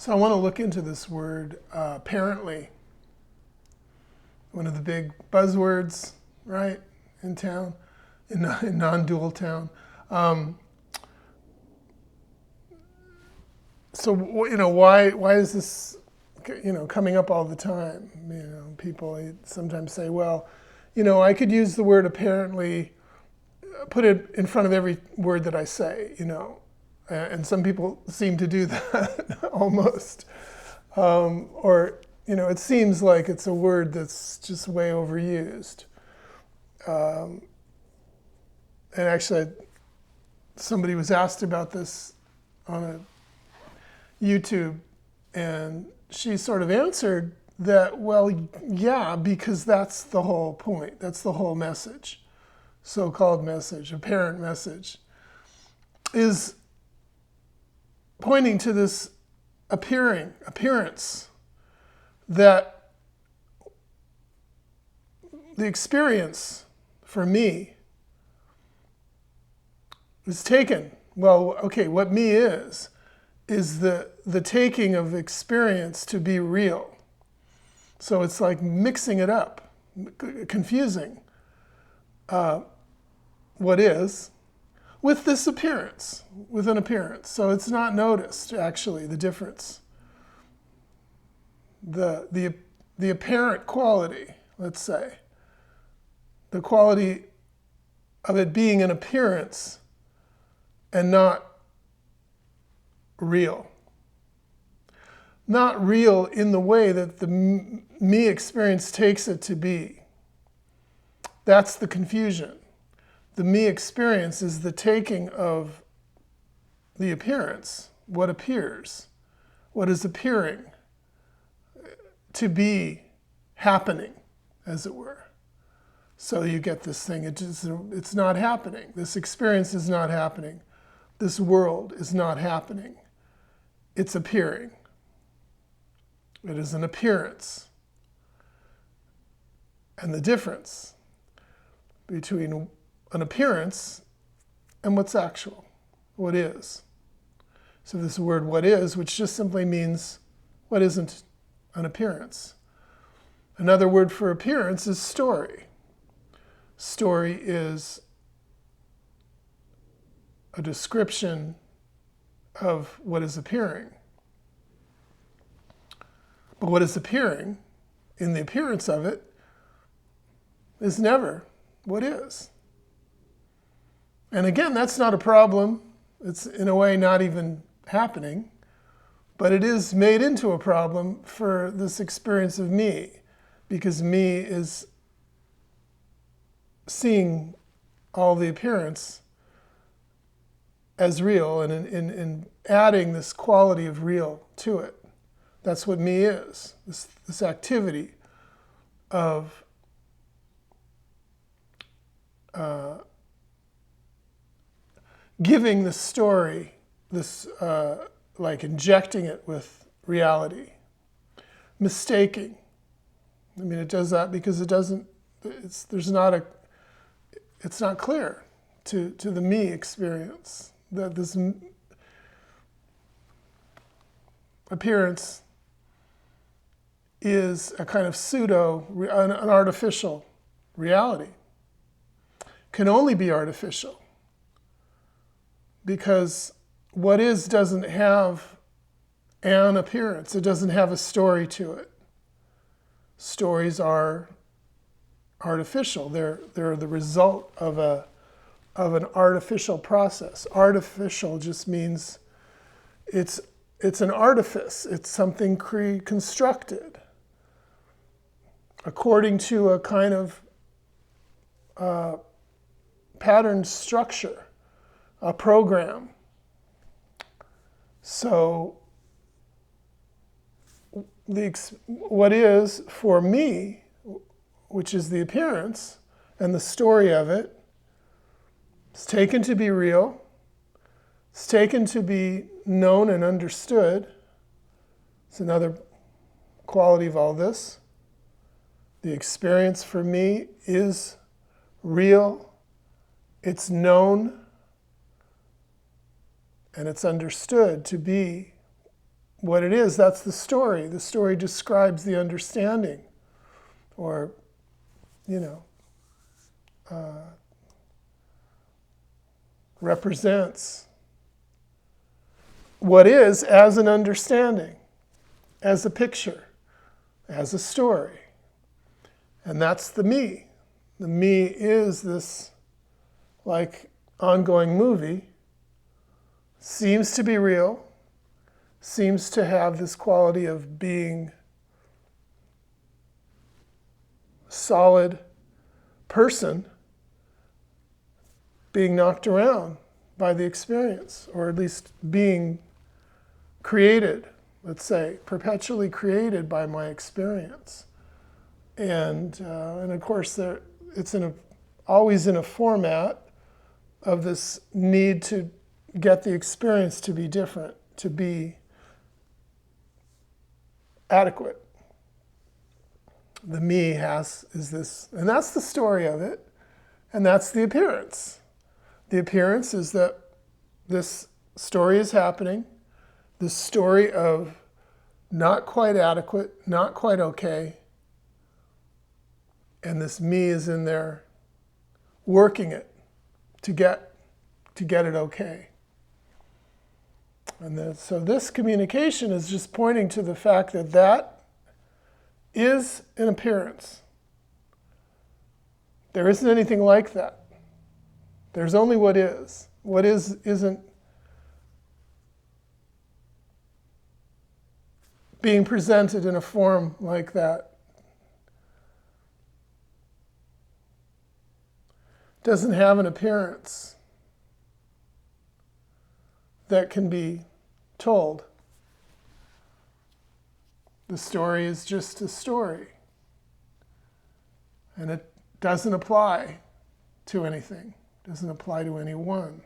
So I want to look into this word, apparently, one of the big buzzwords, right, in town, in non-dual town. Um, why is this, coming up all the time? People sometimes say, well, I could use the word apparently, put it in front of every word that I say, and some people seem to do that almost. It seems like it's a word that's just way overused. And actually, somebody was asked about this on a YouTube, and she sort of answered that, well, yeah, because that's the whole point. That's the whole message, so-called message, apparent message, is pointing to this appearance that the experience for me is taken. Well, okay, what me is the taking of experience to be real. So it's like mixing it up, confusing what is with this appearance, with an appearance. So it's not noticed, actually, the difference. The apparent quality, let's say, the quality of it being an appearance and not real. Not real in the way that the me experience takes it to be. That's the confusion. The me experience is the taking of the appearance, what appears, what is appearing to be happening, as it were. So you get this thing, it's not happening. This experience is not happening. This world is not happening. It's appearing. It is an appearance. And the difference between an appearance and what's actual, what is. So this word what is, which just simply means what isn't an appearance. Another word for appearance is story. Story is a description of what is appearing. But what is appearing, in the appearance of it, is never what is. And again, that's not a problem. It's in a way not even happening, but it is made into a problem for this experience of me, because me is seeing all the appearance as real and in adding this quality of real to it. That's what me is, this activity of giving the story, this like injecting it with reality, mistaking. I mean, it does that because it's not clear to the me experience that this appearance is a kind of an artificial reality. Can only be artificial because what is doesn't have an appearance. It doesn't have a story to it. Stories are artificial. They're the result of an artificial process. Artificial just means it's an artifice. It's something constructed according to a kind of pattern structure, a program. So what is for me, which is the appearance and the story of it, is taken to be real. It's taken to be known and understood. It's another quality of all this. The experience for me is real, it's known, and it's understood to be what it is, that's the story. The story describes the understanding, or, represents what is as an understanding, as a picture, as a story. And that's the me. The me is this, like, ongoing movie, seems to be real, seems to have this quality of being a solid person, being knocked around by the experience, or at least being created, let's say, perpetually created by my experience. And of course, it's always in a format of this need to get the experience to be different, to be adequate. The me is this, and that's the story of it, and that's the appearance. The appearance is that this story is happening, this story of not quite adequate, not quite okay, and this me is in there working it to get it okay. And so this communication is just pointing to the fact that that is an appearance. There isn't anything like that. There's only what is. What is isn't being presented in a form like that. Doesn't have an appearance that can be told. The story is just a story. And it doesn't apply to anything. Doesn't apply to anyone.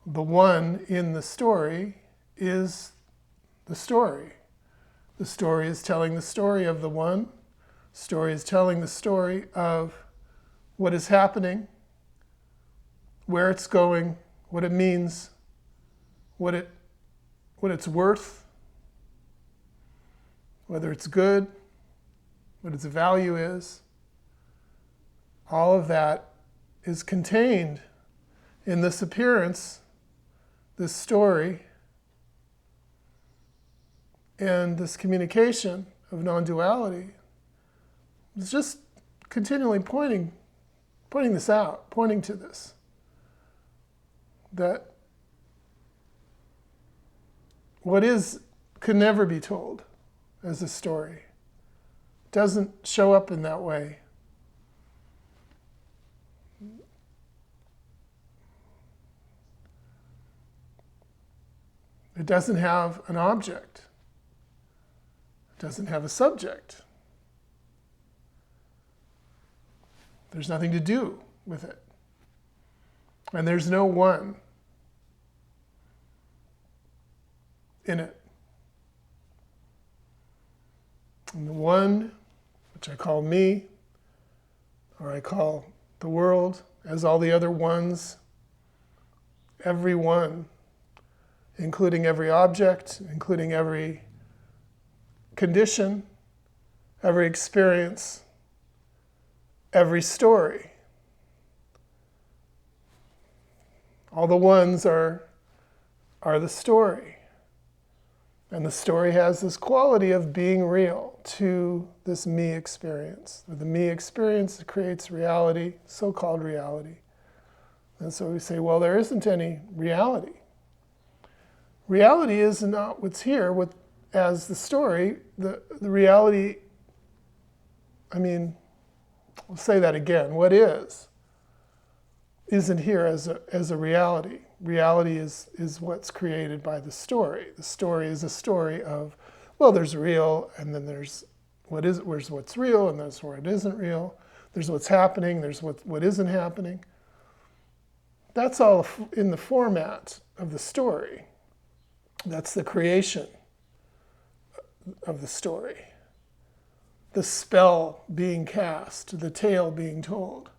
The one in the story is the story. The story is telling the story of the one. The story is telling the story of what is happening, where it's going, what it means, what it's worth, whether it's good, what its value is. All of that is contained in this appearance, this story, and this communication of non-duality. It's just continually pointing this out, pointing to this. That what is could never be told as a story. Doesn't show up in that way. It doesn't have an object. It doesn't have a subject. There's nothing to do with it. And there's no one in it. And the one, which I call me, or I call the world, as all the other ones, every one, including every object, including every condition, every experience, every story. All the ones are the story. And the story has this quality of being real to this me experience. The me experience creates reality, so-called reality. And so we say, well, there isn't any reality. Reality is not what's here as the story. The reality, I'll say that again. What isn't here as a reality. Reality is what's created by the story. The story is a story of, well, there's real, and then there's what's real, and there's where it isn't real. There's what's happening, there's what isn't happening. That's all in the format of the story. That's the creation of the story. The spell being cast, the tale being told.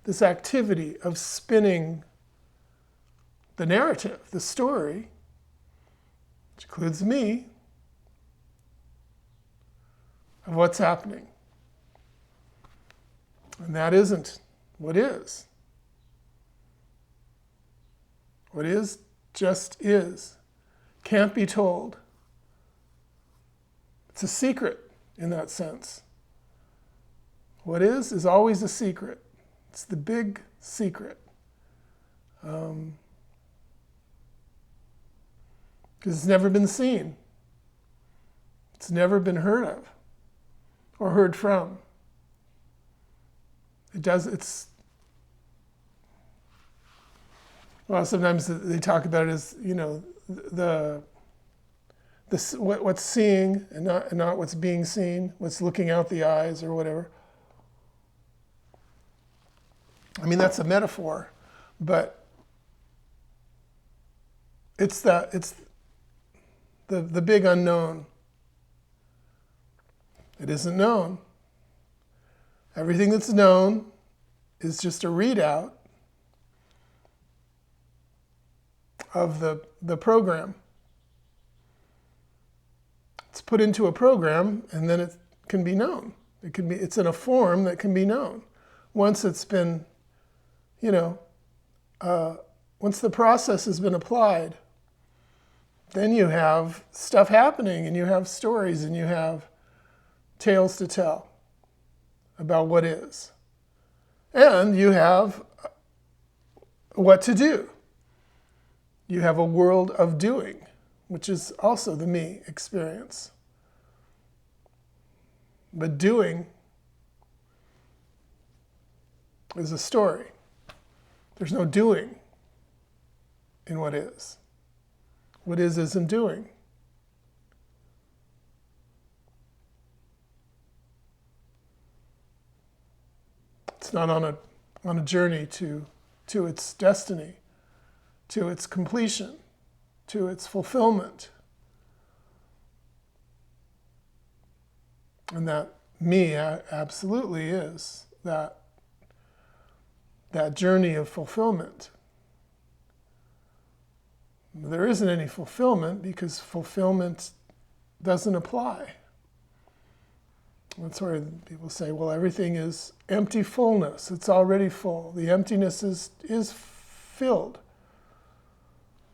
This activity of spinning the narrative, the story, which includes me, of what's happening. And that isn't what is. What is just is. Can't be told. It's a secret in that sense. What is always a secret. It's the big secret. Because it's never been seen. It's never been heard of or heard from. Well, sometimes they talk about it as, what's seeing and not what's being seen, what's looking out the eyes or whatever. I mean, that's a metaphor, but it's the big unknown. It isn't known. Everything that's known is just a readout of the program. It's put into a program and then it can be known. It's in a form that can be known. Once it's been, once the process has been applied, then you have stuff happening and you have stories and you have tales to tell about what is. And you have what to do. You have a world of doing, which is also the me experience. But doing is a story. There's no doing in what is. What is isn't doing. It's not on a journey to its destiny, to its completion, to its fulfillment. And that me absolutely is that journey of fulfillment. There isn't any fulfillment because fulfillment doesn't apply. That's where people say, well, everything is empty fullness. It's already full. The emptiness is filled.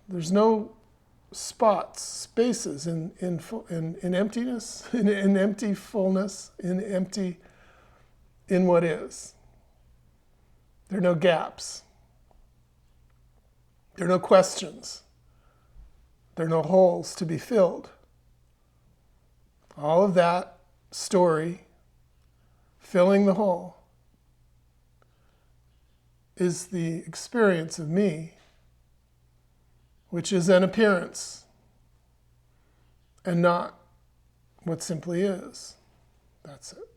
There's no spots, spaces in emptiness, in empty fullness, in what is. There are no gaps. There are no questions. There are no holes to be filled. All of that story, filling the hole, is the experience of me, which is an appearance and not what simply is. That's it.